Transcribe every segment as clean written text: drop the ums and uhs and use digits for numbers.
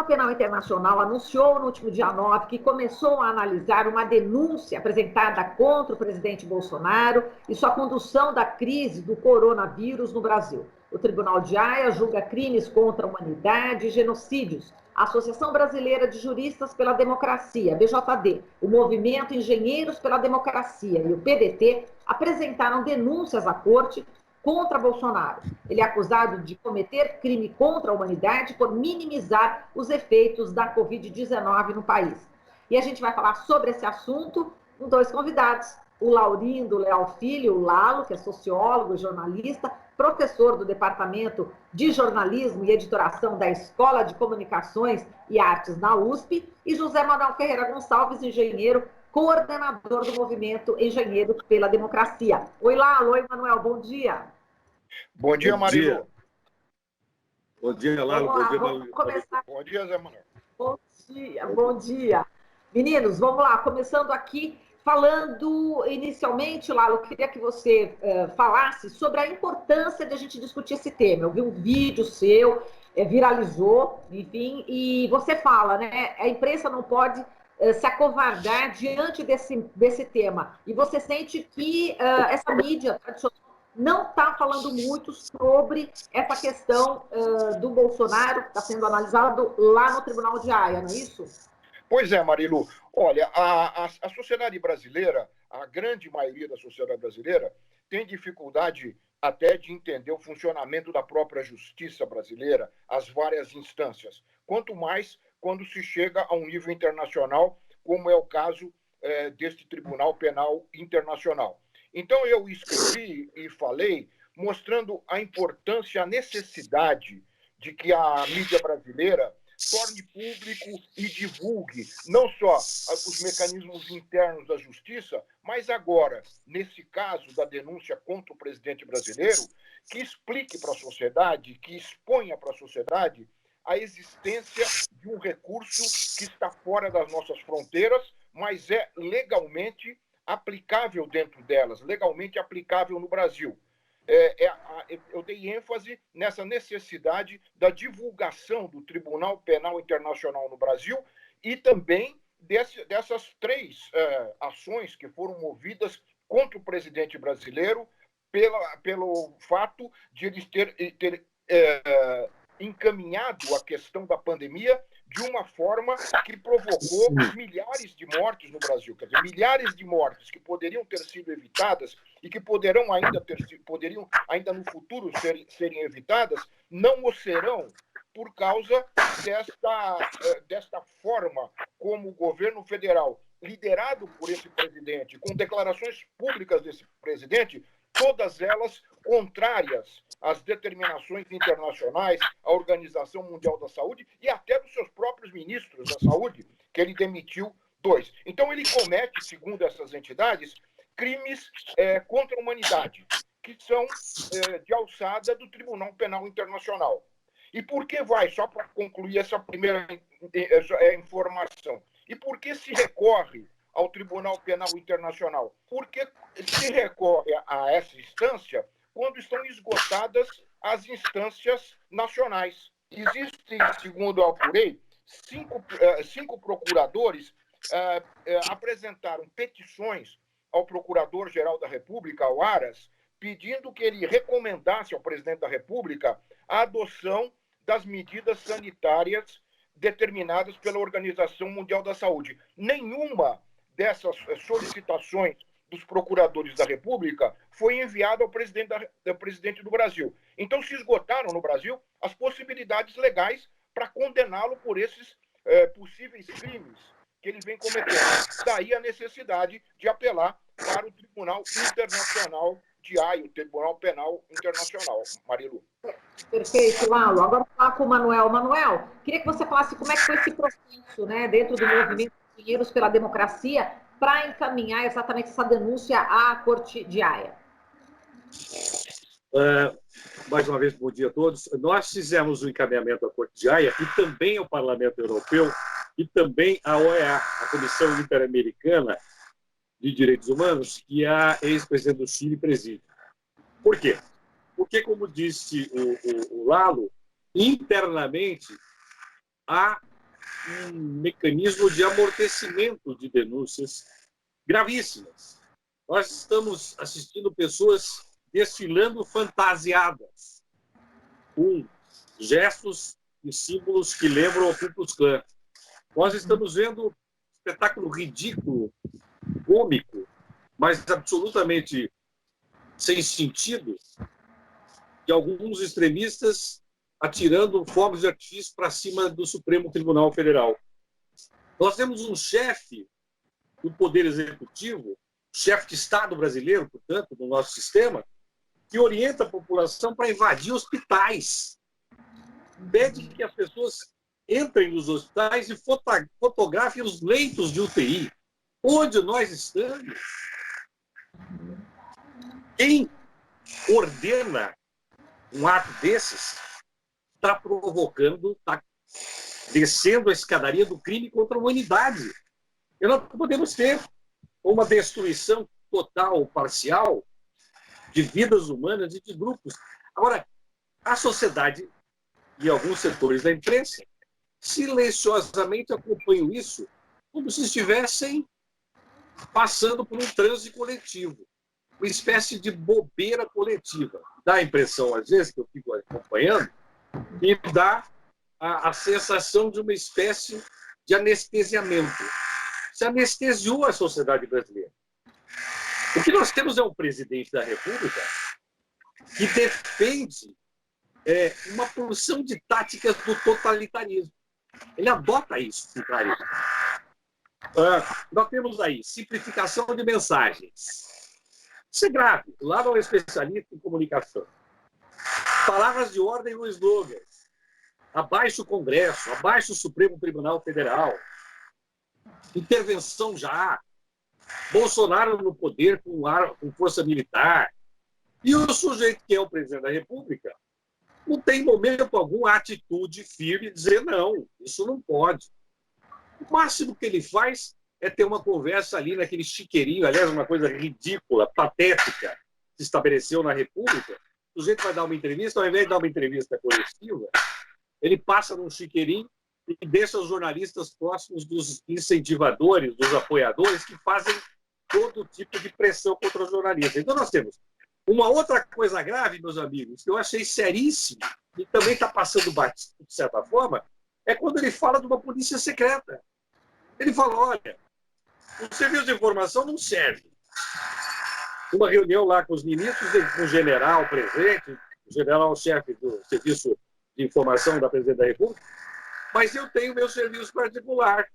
Tribunal Penal Internacional anunciou no último dia 9 que começou a analisar uma denúncia apresentada contra o presidente Bolsonaro e sua condução da crise do coronavírus no Brasil. O Tribunal de Haia julga crimes contra a humanidade e genocídios. A Associação Brasileira de Juristas pela Democracia, BJD, o Movimento Engenheiros pela Democracia e o PDT apresentaram denúncias à corte contra Bolsonaro. Ele é acusado de cometer crime contra a humanidade por minimizar os efeitos da Covid-19 no país. E a gente vai falar sobre esse assunto com dois convidados, o Laurindo Leal Filho, o Lalo, que é sociólogo e jornalista, professor do Departamento de Jornalismo e Editoração da Escola de Comunicações e Artes na USP, e José Manuel Ferreira Gonçalves, engenheiro, coordenador do Movimento Engenheiros pela Democracia. Oi, Lalo. Oi, Manuel. Bom dia. Bom dia, Marilu. Bom dia, Lalo. Bom dia, vamos começar. Bom dia, Zé Manuel. Bom dia. Meninos, vamos lá. Começando aqui, falando inicialmente, Lalo, eu queria que você falasse sobre a importância de a gente discutir esse tema. Eu vi um vídeo seu, viralizou, enfim, e você fala, né? A imprensa não pode se acovardar diante desse tema. E você sente que essa mídia tradicional não está falando muito sobre essa questão do Bolsonaro, que está sendo analisado lá no Tribunal de Haia, não é isso? Pois é, Marilu. Olha, a sociedade brasileira, a grande maioria da sociedade brasileira, tem dificuldade até de entender o funcionamento da própria justiça brasileira, as várias instâncias. Quanto mais quando se chega a um nível internacional, como é o caso deste Tribunal Penal Internacional. Então, eu escrevi e falei mostrando a importância, a necessidade de que a mídia brasileira torne público e divulgue não só os mecanismos internos da justiça, mas agora, nesse caso da denúncia contra o presidente brasileiro, que explique para a sociedade, que exponha para a sociedade a existência de um recurso que está fora das nossas fronteiras, mas é legalmente aplicável dentro delas, legalmente aplicável no Brasil. Eu dei ênfase nessa necessidade da divulgação do Tribunal Penal Internacional no Brasil e também dessas três ações que foram movidas contra o presidente brasileiro pelo fato de eles ter encaminhado a questão da pandemia de uma forma que provocou milhares de mortes no Brasil. Quer dizer, milhares de mortes que poderiam ter sido evitadas e que poderiam ainda no futuro serem evitadas, não o serão por causa desta forma como o governo federal, liderado por esse presidente, com declarações públicas desse presidente, todas elas contrárias às determinações internacionais, à Organização Mundial da Saúde e até dos seus próprios ministros da Saúde, que ele demitiu 2. Então, ele comete, segundo essas entidades, crimes contra a humanidade, que são de alçada do Tribunal Penal Internacional. E por que só para concluir essa primeira informação, e por que se recorre ao Tribunal Penal Internacional? Porque se recorre a essa instância quando estão esgotadas as instâncias nacionais. Existem, segundo eu apurei, cinco procuradores apresentaram petições ao Procurador-Geral da República, ao Aras, pedindo que ele recomendasse ao Presidente da República a adoção das medidas sanitárias determinadas pela Organização Mundial da Saúde. Nenhuma dessas solicitações dos procuradores da República foi enviada ao presidente do Brasil. Então, se esgotaram no Brasil as possibilidades legais para condená-lo por esses possíveis crimes que ele vem cometendo. Daí a necessidade de apelar para o Tribunal Internacional de Haia, o Tribunal Penal Internacional. Marilu. Perfeito, Lalo. Agora vou falar com o Manuel. Manuel, queria que você falasse como é que foi esse processo, né, dentro do Movimento Engenheiros pela Democracia, para encaminhar exatamente essa denúncia à Corte de Haia. Mais uma vez, bom dia a todos. Nós fizemos o encaminhamento à Corte de Haia e também ao Parlamento Europeu e também à OEA, a Comissão Interamericana de Direitos Humanos, que a ex-presidente do Chile preside. Por quê? Porque, como disse o Lalo, internamente há um mecanismo de amortecimento de denúncias gravíssimas. Nós estamos assistindo pessoas desfilando fantasiadas, com gestos e símbolos que lembram o Ku Klux Klan. Nós estamos vendo um espetáculo ridículo, cômico, mas absolutamente sem sentido, de alguns extremistas atirando fogos de artifício para cima do Supremo Tribunal Federal. Nós temos um chefe do Poder Executivo, chefe de Estado brasileiro, portanto, do nosso sistema, que orienta a população para invadir hospitais. Pede que as pessoas entrem nos hospitais e fotografem os leitos de UTI. Onde nós estamos? Quem ordena um ato desses está provocando, está descendo a escadaria do crime contra a humanidade. E nós podemos ter uma destruição total ou parcial de vidas humanas e de grupos. Agora, a sociedade e alguns setores da imprensa silenciosamente acompanham isso como se estivessem passando por um transe coletivo, uma espécie de bobeira coletiva. Dá a impressão, às vezes, que eu fico acompanhando, e dá a sensação de uma espécie de anestesiamento. Se anestesiou a sociedade brasileira. O que nós temos é um presidente da República que defende uma porção de táticas do totalitarismo. Ele adota isso, nós temos aí simplificação de mensagens. Isso é grave. Lá não é especialista em comunicação. Palavras de ordem ou slogans. Abaixo o Congresso, abaixo o Supremo Tribunal Federal. Intervenção já. Bolsonaro no poder com força militar. E o sujeito que é o presidente da República não tem em momento algum a atitude firme de dizer não, isso não pode. O máximo que ele faz é ter uma conversa ali naquele chiqueirinho, aliás, uma coisa ridícula, patética, que se estabeleceu na República. O sujeito vai dar uma entrevista, ao invés de dar uma entrevista coletiva, ele passa num chiqueirinho e deixa os jornalistas próximos dos incentivadores, dos apoiadores, que fazem todo tipo de pressão contra os jornalistas. Então nós temos uma outra coisa grave, meus amigos, que eu achei seríssimo, e também está passando batido, de certa forma, é quando ele fala de uma polícia secreta. Ele fala, olha, o serviço de informação não serve. Uma reunião lá com os ministros, com o general presente, o general-chefe do Serviço de Informação da Presidente da República, mas eu tenho meu serviço particular.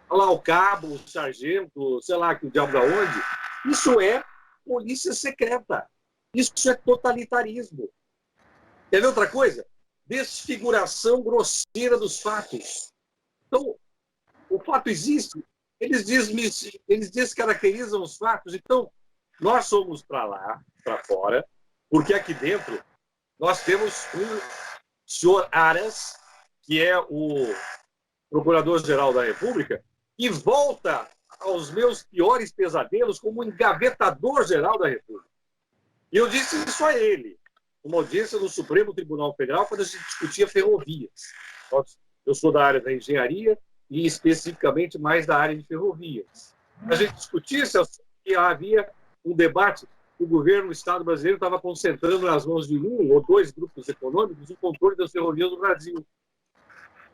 Olha lá o cabo, o sargento, sei lá, que o diabo da onde. Isso é polícia secreta. Isso é totalitarismo. Quer ver outra coisa? Desfiguração grosseira dos fatos. Então, o fato existe, eles descaracterizam os fatos. Então, nós somos para lá, para fora, porque aqui dentro nós temos um senhor Aras, que é o Procurador-Geral da República, e volta aos meus piores pesadelos como engavetador-geral da República. E eu disse isso a ele, numa audiência no Supremo Tribunal Federal, quando a gente discutia ferrovias. Eu sou da área da engenharia e especificamente mais da área de ferrovias. A gente discutia se havia um debate que o governo do Estado brasileiro estava concentrando nas mãos de um ou dois grupos econômicos o controle das ferrovias do Brasil.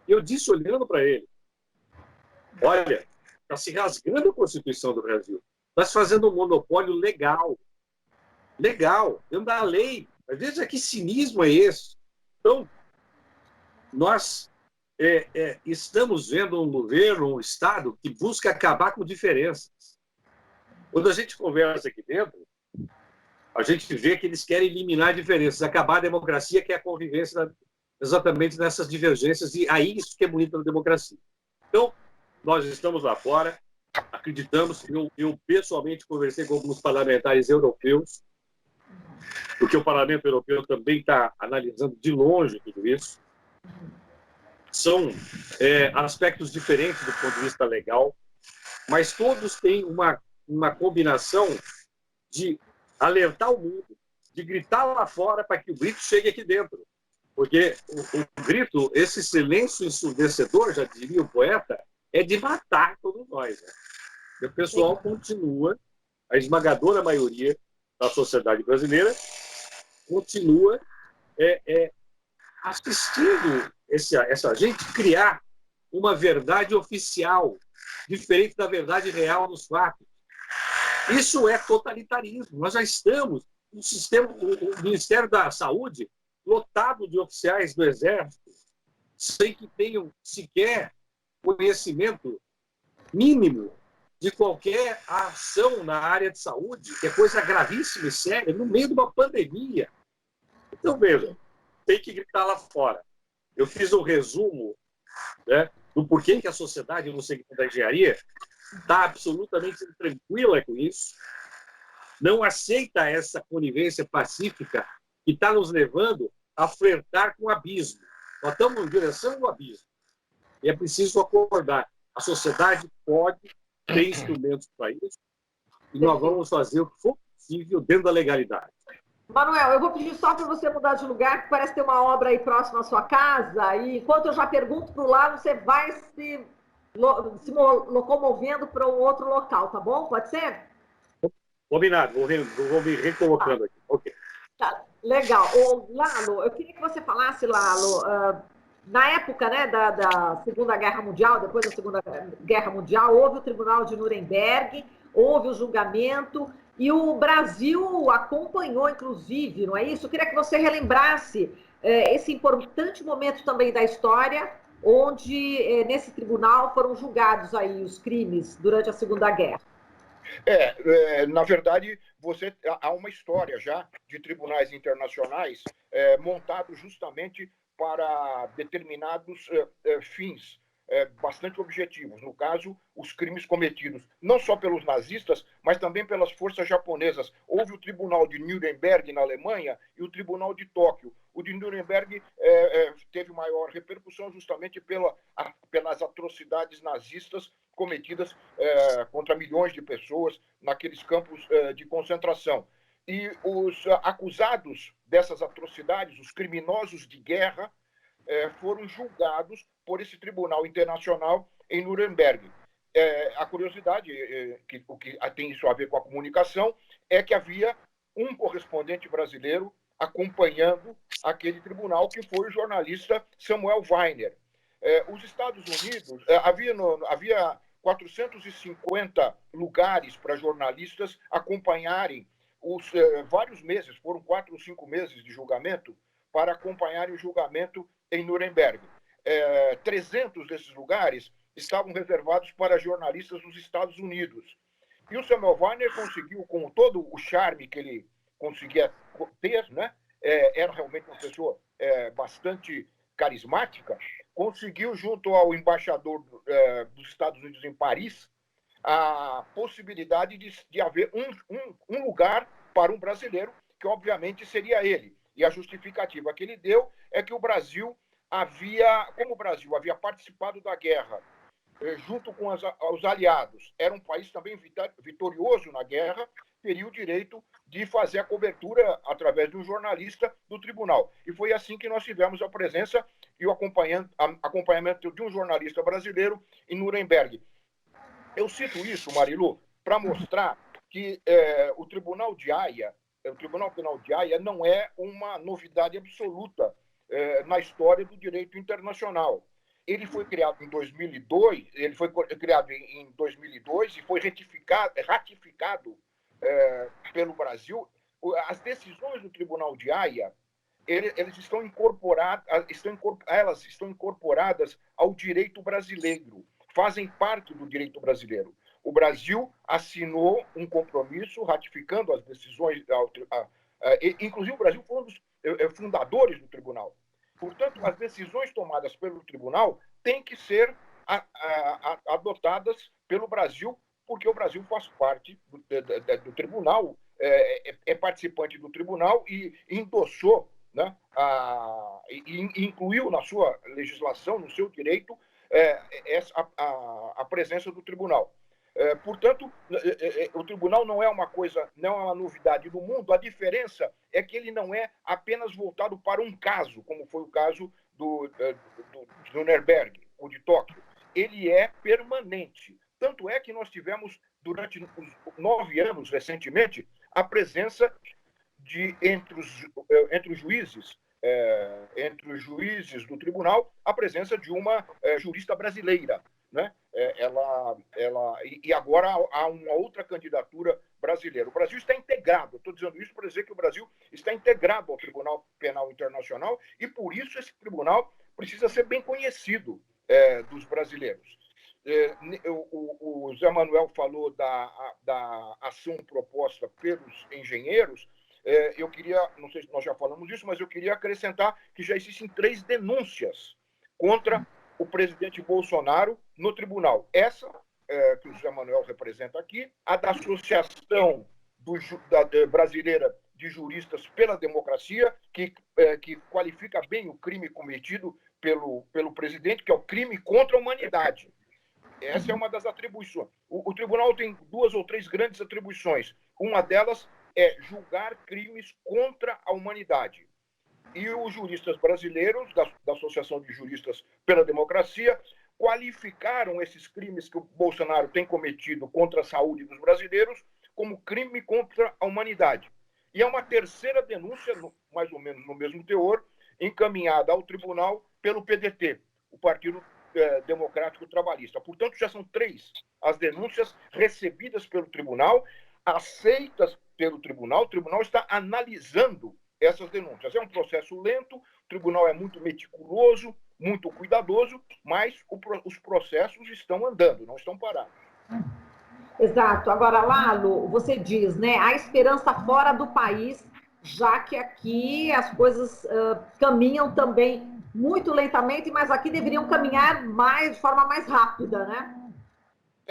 E eu disse, olhando para ele, olha, está se rasgando a Constituição do Brasil. Está se fazendo um monopólio legal. Legal, dentro da lei. Mas veja que cinismo é esse. Então, nós estamos vendo um governo, um Estado, que busca acabar com diferenças. Quando a gente conversa aqui dentro, a gente vê que eles querem eliminar diferenças, acabar a democracia, que é a convivência exatamente nessas divergências, e aí isso que é bonito na democracia. Então, nós estamos lá fora, acreditamos, eu pessoalmente conversei com alguns parlamentares europeus, porque o Parlamento Europeu também está analisando de longe tudo isso. São aspectos diferentes do ponto de vista legal, mas todos têm uma combinação de alertar o mundo, de gritar lá fora para que o grito chegue aqui dentro. Porque o grito, esse silêncio ensurdecedor, já diria o poeta, é de matar todos nós. Né? E o pessoal continua, a esmagadora maioria da sociedade brasileira continua assistindo essa gente criar uma verdade oficial, diferente da verdade real dos fatos. Isso é totalitarismo. Nós já estamos no sistema, o Ministério da Saúde lotado de oficiais do Exército, sem que tenham sequer conhecimento mínimo de qualquer ação na área de saúde, que é coisa gravíssima e séria, no meio de uma pandemia. Então, veja, tem que gritar lá fora. Eu fiz um resumo, né, do porquê que a sociedade no segmento da engenharia está absolutamente tranquila com isso, não aceita essa conivência pacífica que está nos levando a flertar com o abismo. Nós estamos em direção ao abismo. E é preciso acordar. A sociedade pode ter instrumentos para isso e nós vamos fazer o que for possível dentro da legalidade. Manuel, eu vou pedir só para você mudar de lugar, que parece ter uma obra aí próxima à sua casa, e enquanto eu já pergunto para o lado, você vai se locomovendo para um outro local, tá bom? Pode ser? Combinado, vou me recolocando aqui. Ok. Tá, legal. Ô, Lalo, eu queria que você falasse, Lalo, na época, né, da Segunda Guerra Mundial, depois da Segunda Guerra Mundial, houve o Tribunal de Nuremberg, houve o julgamento, e o Brasil acompanhou, inclusive, não é isso? Eu queria que você relembrasse esse importante momento também da história, onde nesse tribunal foram julgados aí os crimes durante a Segunda Guerra. Na verdade, há uma história já de tribunais internacionais montados justamente para determinados fins bastante objetivos. No caso, os crimes cometidos não só pelos nazistas, mas também pelas forças japonesas. Houve o Tribunal de Nuremberg na Alemanha e o Tribunal de Tóquio. O de Nuremberg teve maior repercussão justamente pelas atrocidades nazistas cometidas contra milhões de pessoas naqueles campos de concentração. E os acusados dessas atrocidades, os criminosos de guerra, foram julgados por esse tribunal internacional em Nuremberg. A curiosidade, o que tem isso a ver com a comunicação, é que havia um correspondente brasileiro acompanhando aquele tribunal, que foi o jornalista Samuel Weiner. Os Estados Unidos, havia 450 lugares para jornalistas acompanharem vários meses, foram 4 ou 5 meses de julgamento, para acompanharem o julgamento em Nuremberg. 300 desses lugares estavam reservados para jornalistas dos Estados Unidos. E o Samuel Weiner conseguiu, com todo o charme que ele conseguia ter, né? Era realmente uma pessoa bastante carismática, conseguiu, junto ao embaixador dos Estados Unidos em Paris, a possibilidade de haver um lugar para um brasileiro, que obviamente seria ele. E a justificativa que ele deu é que o Brasil como o Brasil havia participado da guerra junto com os aliados, era um país também vitorioso na guerra, teria o direito de fazer a cobertura através de um jornalista do tribunal. E foi assim que nós tivemos a presença e o acompanhamento de um jornalista brasileiro em Nuremberg. Eu cito isso, Marilu, para mostrar que o Tribunal de Haia, o Tribunal Penal de Haia, não é uma novidade absoluta na história do direito internacional. Ele foi criado em 2002, e foi ratificado pelo Brasil. As decisões do Tribunal de Haia, elas estão incorporadas ao direito brasileiro, fazem parte do direito brasileiro. O Brasil assinou um compromisso ratificando as decisões, inclusive o Brasil foi um dos fundadores do tribunal. Portanto, as decisões tomadas pelo tribunal têm que ser adotadas pelo Brasil, porque o Brasil faz parte do tribunal, é participante do tribunal e endossou, né, e incluiu na sua legislação, no seu direito, a presença do tribunal. Portanto, o tribunal não é uma coisa, não é uma novidade no mundo. A diferença é que ele não é apenas voltado para um caso, como foi o caso do Nuremberg, ou de Tóquio. Ele é permanente. Tanto é que nós tivemos, durante os 9 anos, recentemente, a presença entre os juízes do tribunal, a presença de uma jurista brasileira, né? E agora há uma outra candidatura brasileira. O Brasil está integrado, estou dizendo isso para dizer que o Brasil está integrado ao Tribunal Penal Internacional e, por isso, esse tribunal precisa ser bem conhecido dos brasileiros. O Zé Manuel falou da ação proposta pelos engenheiros. Eu queria, não sei se nós já falamos disso, mas eu queria acrescentar que já existem 3 denúncias contra o presidente Bolsonaro no tribunal. Essa, que o José Manuel representa aqui, a da Associação Brasileira de Juristas pela Democracia, que qualifica bem o crime cometido pelo presidente, que é o crime contra a humanidade. Essa é uma das atribuições. O tribunal tem 2 ou 3 grandes atribuições. Uma delas é julgar crimes contra a humanidade. E os juristas brasileiros, da Associação de Juristas pela Democracia, qualificaram esses crimes que o Bolsonaro tem cometido contra a saúde dos brasileiros como crime contra a humanidade. E é uma terceira denúncia, mais ou menos no mesmo teor, encaminhada ao tribunal pelo PDT, o Partido Democrático Trabalhista. Portanto, já são 3 as denúncias recebidas pelo tribunal, aceitas pelo tribunal. O tribunal está analisando essas denúncias. É um processo lento, o tribunal é muito meticuloso, muito cuidadoso, mas os processos estão andando, não estão parados. Exato. Agora, Lalo, você diz, né, há esperança fora do país, já que aqui as coisas caminham também muito lentamente, mas aqui deveriam caminhar de forma mais rápida, né?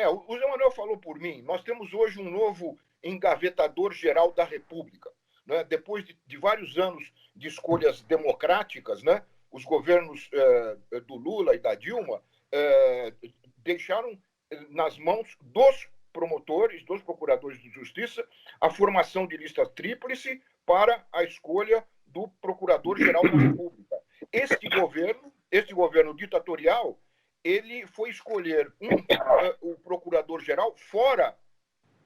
O Zé Manuel falou por mim. Nós temos hoje um novo engavetador-geral da República. Né? Depois de vários anos de escolhas democráticas, né? Os governos do Lula e da Dilma deixaram nas mãos dos procuradores de justiça, a formação de lista tríplice para a escolha do Procurador-Geral da República. Este governo ditatorial, ele foi escolher o Procurador-Geral fora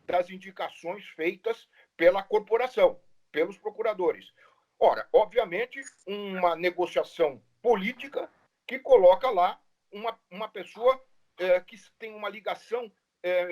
das indicações feitas pela corporação, pelos procuradores. Ora, obviamente, uma negociação política que coloca lá uma pessoa que tem uma ligação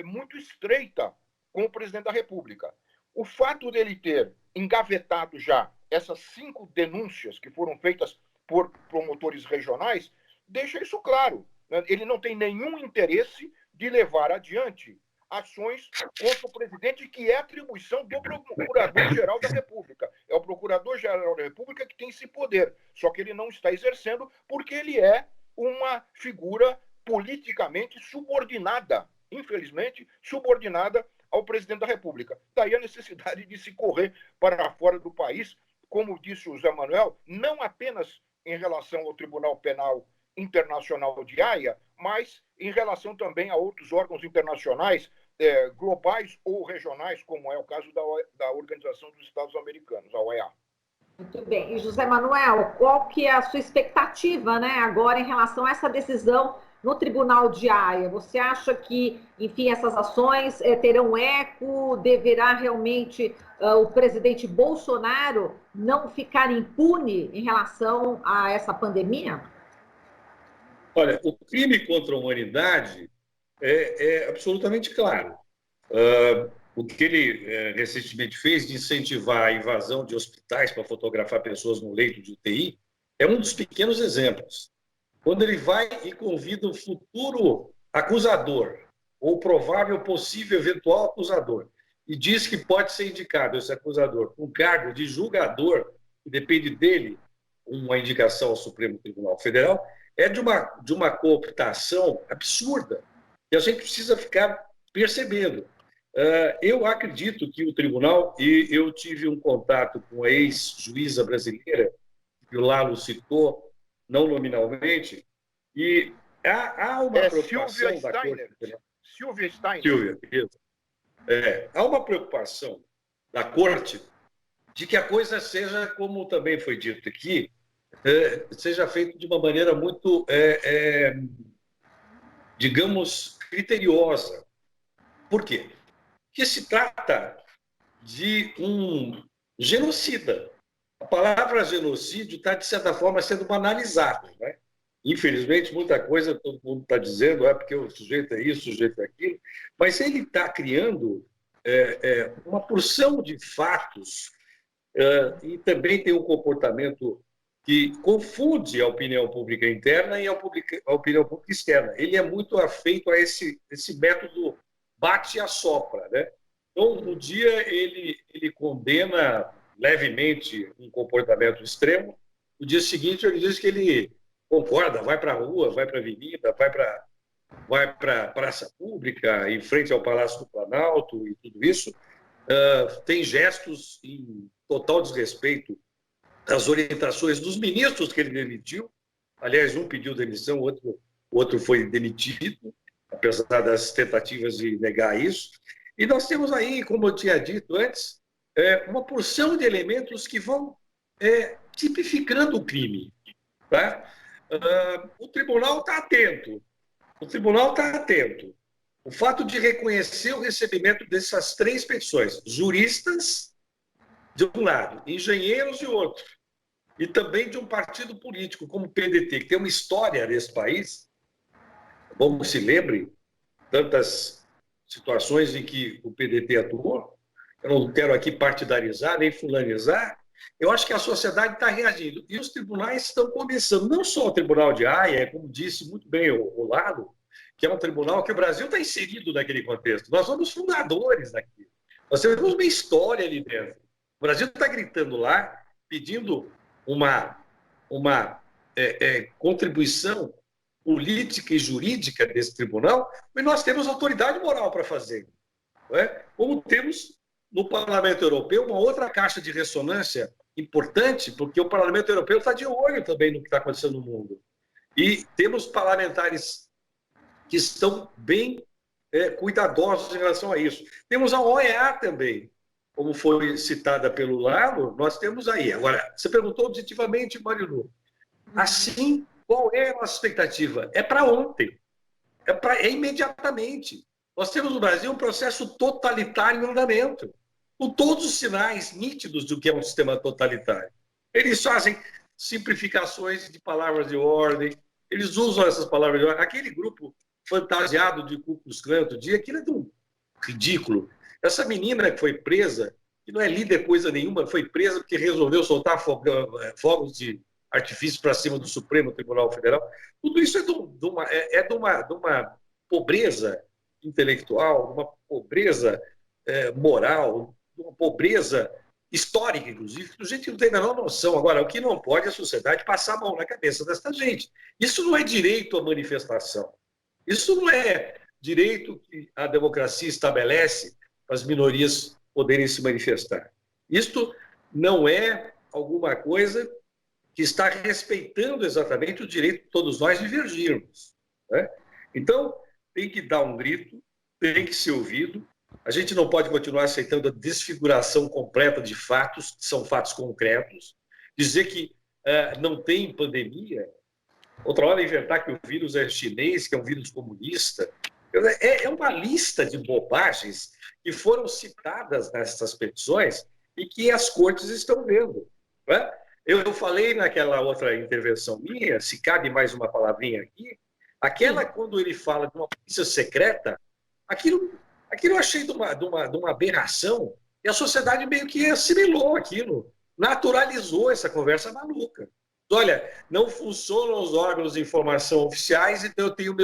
muito estreita com o presidente da República. O fato dele ter engavetado já essas 5 denúncias que foram feitas por promotores regionais deixa isso claro. Ele não tem nenhum interesse de levar adiante ações contra o presidente, que é atribuição do Procurador-Geral da República. É o Procurador-Geral da República que tem esse poder, só que ele não está exercendo porque ele é uma figura politicamente subordinada, infelizmente, subordinada ao presidente da República. Daí a necessidade de se correr para fora do país, como disse o Zé Manuel, não apenas em relação ao Tribunal Penal Internacional de Haia, mas em relação também a outros órgãos internacionais, globais ou regionais, como é o caso da Organização dos Estados Americanos, a OEA. Muito bem. E, José Manuel, qual que é a sua expectativa, né, agora em relação a essa decisão no Tribunal de Haia? Você acha que, enfim, essas ações terão eco? Deverá realmente o presidente Bolsonaro não ficar impune em relação a essa pandemia? Olha, o crime contra a humanidade é absolutamente claro. O que ele recentemente fez de incentivar a invasão de hospitais para fotografar pessoas no leito de UTI é um dos pequenos exemplos. Quando ele vai e convida o futuro acusador, ou provável, possível, eventual acusador, e diz que pode ser indicado esse acusador com cargo de julgador, que depende dele, uma indicação ao Supremo Tribunal Federal, é de uma cooptação absurda, que a gente precisa ficar percebendo. Eu acredito que o tribunal, e eu tive um contato com a ex-juíza brasileira, que o Lalo citou, não nominalmente, e há uma preocupação da Corte Federal. Silvia Stein. Silvia, isso. Há uma preocupação da Corte de que a coisa seja, como também foi dito aqui, seja feita de uma maneira muito, digamos, criteriosa. Por quê? Porque se trata de um genocida. A palavra genocídio está, de certa forma, sendo banalizada, né? Infelizmente, muita coisa todo mundo está dizendo, porque o sujeito é isso, o sujeito é aquilo, mas ele está criando uma porção de fatos e também tem um comportamento que confunde a opinião pública interna e a opinião pública externa. Ele é muito afeito a esse método bate e assopra, né? Então, no dia ele condena levemente um comportamento extremo, no dia seguinte ele diz que ele concorda, vai para a rua, vai para a avenida, vai para a praça pública, em frente ao Palácio do Planalto e tudo isso. Tem gestos em total desrespeito às orientações dos ministros que ele demitiu. Aliás, um pediu demissão, o outro foi demitido, apesar das tentativas de negar isso. E nós temos aí, como eu tinha dito antes, uma porção de elementos que vão tipificando o crime. Tá? O tribunal está atento. O fato de reconhecer o recebimento dessas 3 petições, juristas de um lado, engenheiros de outro, e também de um partido político como o PDT, que tem uma história nesse país, como se lembre, tantas situações em que o PDT atuou. Eu não quero aqui partidarizar nem fulanizar. Eu acho que a sociedade está reagindo. E os tribunais estão começando, não só o Tribunal de Haia, como disse muito bem o Lado, que é um tribunal que o Brasil está inserido naquele contexto. Nós somos fundadores daquilo. Nós temos uma história ali dentro. O Brasil está gritando lá, pedindo uma contribuição política e jurídica desse tribunal, mas nós temos autoridade moral para fazer. Não é? Como temos no Parlamento Europeu uma outra caixa de ressonância importante, porque o Parlamento Europeu está de olho também no que está acontecendo no mundo. E temos parlamentares que estão bem cuidadosos em relação a isso. Temos a OEA também, como foi citada pelo Lalo, nós temos aí. Agora, você perguntou objetivamente, Marilu, assim, qual é a nossa expectativa? É para ontem, é imediatamente. Nós temos no Brasil um processo totalitário em andamento, com todos os sinais nítidos do que é um sistema totalitário. Eles fazem simplificações de palavras de ordem, eles usam essas palavras de ordem. Aquele grupo fantasiado de Ku Klux Klan outro dia, aquilo é tão ridículo. Essa menina que foi presa, que não é líder coisa nenhuma, foi presa porque resolveu soltar fogos de artifício para cima do Supremo Tribunal Federal. Tudo isso é de uma pobreza intelectual, uma pobreza moral, uma pobreza histórica, inclusive, que a gente não tem a menor noção. Agora, o que não pode é a sociedade passar a mão na cabeça dessa gente. Isso não é direito à manifestação. Isso não é direito que a democracia estabelece para as minorias poderem se manifestar. Isto não é alguma coisa que está respeitando exatamente o direito de todos nós divergirmos. Né? Então, tem que dar um grito, tem que ser ouvido. A gente não pode continuar aceitando a desfiguração completa de fatos, que são fatos concretos. Dizer que não tem pandemia, outra hora inventar que o vírus é chinês, que é um vírus comunista. É uma lista de bobagens que foram citadas nessas petições e que as cortes estão vendo. Né? Eu falei naquela outra intervenção minha, se cabe mais uma palavrinha aqui, quando ele fala de uma polícia secreta, aquilo eu achei de uma aberração, e a sociedade meio que assimilou aquilo, naturalizou essa conversa maluca. Olha, não funcionam os órgãos de informação oficiais, então eu tenho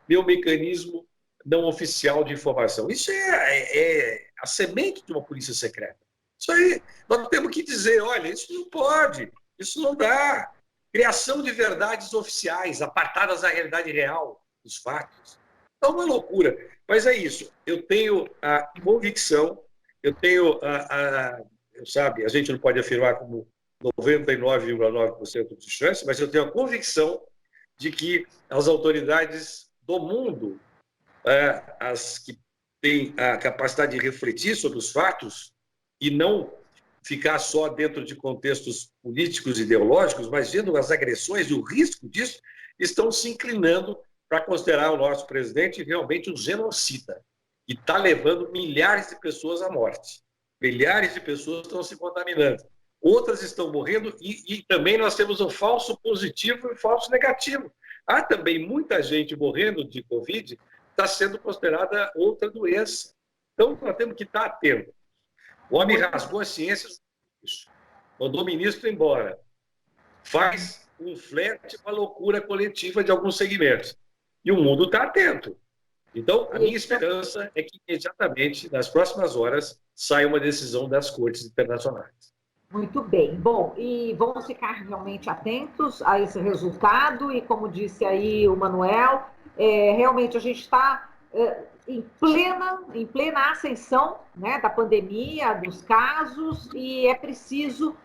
meu mecanismo não oficial de informação. Isso é a semente de uma polícia secreta. Isso aí, nós temos que dizer, olha, isso não pode, isso não dá. Criação de verdades oficiais, apartadas da realidade real, dos fatos. É uma loucura. Mas é isso. Eu tenho a convicção, sabe, a gente não pode afirmar como 99,9% de chance, mas eu tenho a convicção de que as autoridades do mundo as que têm a capacidade de refletir sobre os fatos e não ficar só dentro de contextos políticos e ideológicos, mas vendo as agressões e o risco disso, estão se inclinando para considerar o nosso presidente realmente um genocida, e está levando milhares de pessoas à morte. Milhares de pessoas estão se contaminando. Outras estão morrendo e também nós temos o falso positivo e o falso negativo. Há também muita gente morrendo de Covid, está sendo considerada outra doença. Então, nós temos que estar atentos. O homem rasgou as ciências, mandou o ministro embora, faz um flerte com a loucura coletiva de alguns segmentos. E o mundo está atento. Então, a minha esperança é que imediatamente, nas próximas horas, saia uma decisão das cortes internacionais. Muito bem. Bom, e vamos ficar realmente atentos a esse resultado, e como disse aí o Manuel, realmente a gente está em plena ascensão, né, da pandemia, dos casos, e é preciso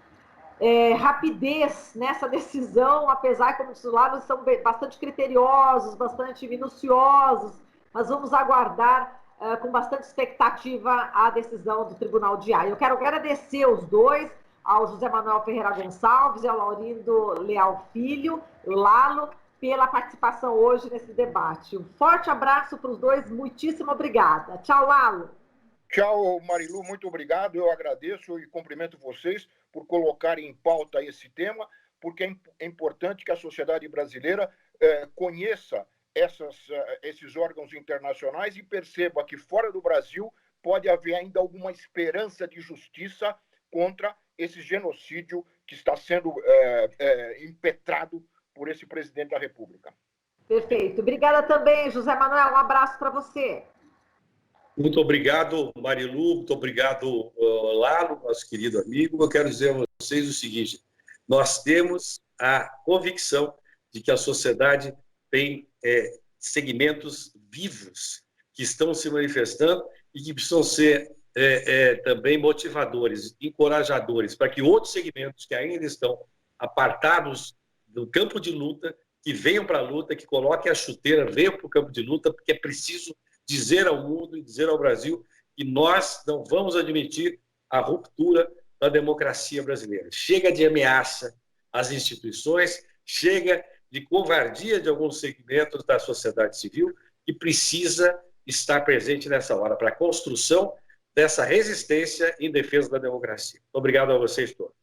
rapidez nessa decisão, apesar, como os lados são bastante criteriosos, bastante minuciosos, mas vamos aguardar com bastante expectativa a decisão do Tribunal de Haia. Eu quero agradecer os dois, ao José Manuel Ferreira Gonçalves e ao Laurindo Leal Filho, o Lalo, pela participação hoje nesse debate. Um forte abraço para os dois, muitíssimo obrigada. Tchau, Lalo. Tchau, Marilu, muito obrigado. Eu agradeço e cumprimento vocês por colocarem em pauta esse tema, porque é importante que a sociedade brasileira conheça esses órgãos internacionais e perceba que fora do Brasil pode haver ainda alguma esperança de justiça contra esse genocídio que está sendo impetrado por esse presidente da República. Perfeito. Obrigada também, José Manuel. Um abraço para você. Muito obrigado, Marilu. Muito obrigado, Lalo, nosso querido amigo. Eu quero dizer a vocês o seguinte: nós temos a convicção de que a sociedade tem segmentos vivos que estão se manifestando e que precisam ser também motivadores, encorajadores, para que outros segmentos que ainda estão apartados do campo de luta, que venham para a luta, que coloquem a chuteira, venham para o campo de luta, porque é preciso dizer ao mundo e dizer ao Brasil que nós não vamos admitir a ruptura da democracia brasileira. Chega de ameaça às instituições, chega de covardia de alguns segmentos da sociedade civil, que precisa estar presente nessa hora para a construção dessa resistência em defesa da democracia. Obrigado a vocês todos.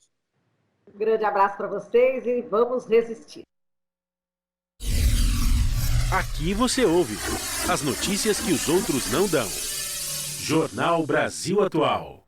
Um grande abraço para vocês e vamos resistir. Aqui você ouve as notícias que os outros não dão. Jornal Brasil Atual.